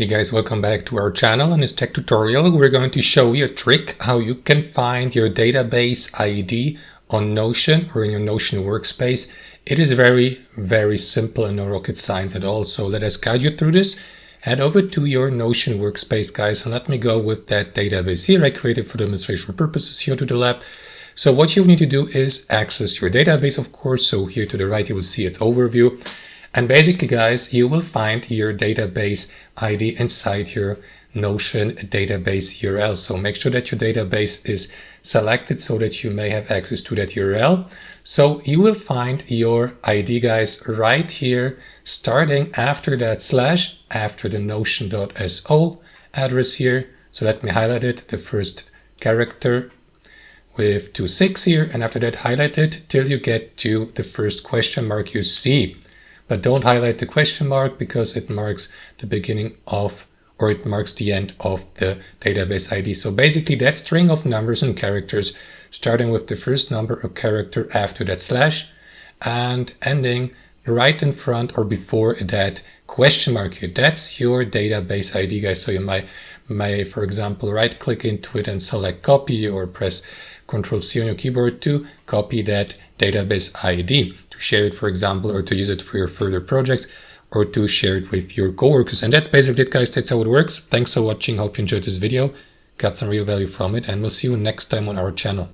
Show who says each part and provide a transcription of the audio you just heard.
Speaker 1: Hey guys, welcome back to our channel. In this tech tutorial, we're going to show you a trick how you can find your database ID on Notion or in your Notion workspace. It is very simple and no rocket science at all. So let us guide you through this. Head over to your Notion workspace, guys, and let me go with that database here. I created for demonstration purposes here to the left. So what you need to do is access your database, of course. So here to the right, you will see its overview. And basically, guys, you will find your database ID inside your Notion database URL. So make sure that your database is selected so that you may have access to that URL. So you will find your ID, guys, right here, starting after that slash, after the notion.so address here. So let me highlight it, the first character with 26 here, and after that highlight it till you get to the first question mark you see. But don't highlight the question mark because it marks the beginning of, or it marks the end of the database ID. So basically that string of numbers and characters starting with the first number or character after that slash and ending right in front or before that question mark here. That's your database ID, guys. So you may, for example, right click into it and select copy or press Ctrl+C on your keyboard to copy that database ID, to share it, for example, or to use it for your further projects or to share it with your coworkers. And that's basically it, guys. That's how it works. Thanks for watching. Hope you enjoyed this video, got some real value from it, and we'll see you next time on our channel.